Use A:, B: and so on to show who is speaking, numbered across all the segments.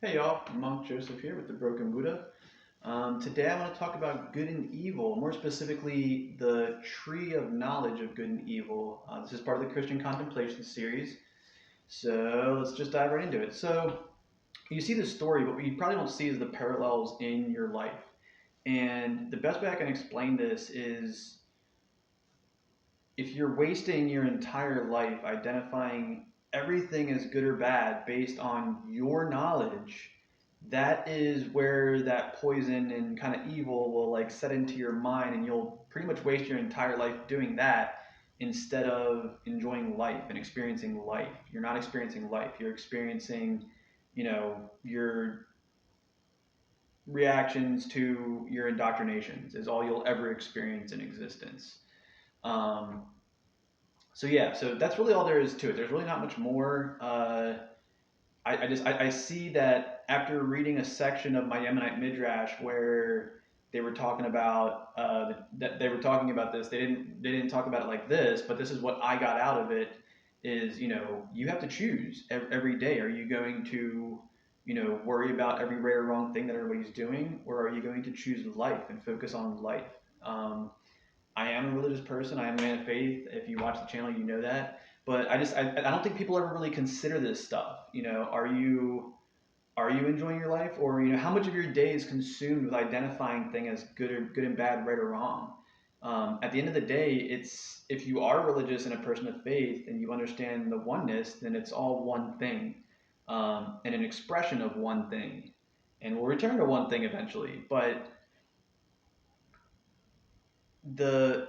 A: Hey y'all, Monk Joseph here with the Broken Buddha. Today I want to talk about good and evil, more specifically the tree of knowledge of good and evil. This is part of the Christian Contemplations series, so let's just dive right into it. So you see the story, but what you probably don't see is the parallels in your life. And the best way I can explain this is if you're wasting your entire life identifying everything as good or bad based on your knowledge, that is where that poison and kind of evil will like set into your mind, and you'll pretty much waste your entire life doing that instead of enjoying life and experiencing life. You're not experiencing life, you're experiencing, your reactions to your indoctrinations is all you'll ever experience in existence. Um, so that's really all there is to it. There's really not much more. I see that after reading a section of my Yemenite Midrash where they were talking about that they were talking about this. They didn't talk about it like this, but this is what I got out of it. Is you have to choose every day. Are you going to worry about every right or wrong thing that everybody's doing, or are you going to choose life and focus on life? Um, I am a religious person. I am a man of faith. If you watch the channel, you know that. But I don't think people ever really consider this stuff. Are you enjoying your life, or how much of your day is consumed with identifying thing as good and bad, right or wrong? At the end of the day, it's if you are religious and a person of faith and you understand the oneness, then it's all one thing, and an expression of one thing, and we'll return to one thing eventually. But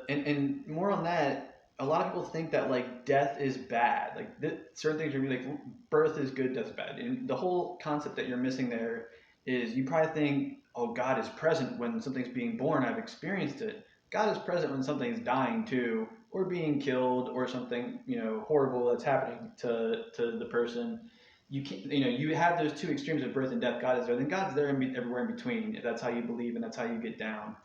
A: and more on that, a lot of people think that like death is bad, like certain things are like birth is good, death is bad, and the whole concept that you're missing there is you probably think, oh, God is present when something's being born, I've experienced it. God is present when something's dying too, or being killed, or something horrible that's happening to the person. You can't, you have those two extremes of birth and death. God is there, then God's there everywhere in between, if that's how you believe and that's how you get down.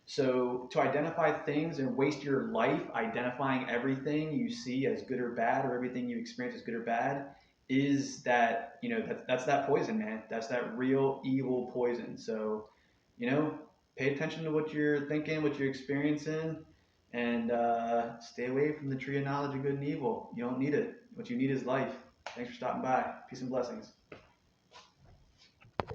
A: So to identify things and waste your life identifying everything you see as good or bad, or everything you experience as good or bad, is that that's that poison, man. That's that real evil poison. So pay attention to what you're thinking, what you're experiencing, and stay away from the tree of knowledge of good and evil. You don't need it. What you need is life. Thanks for stopping by. Peace and blessings.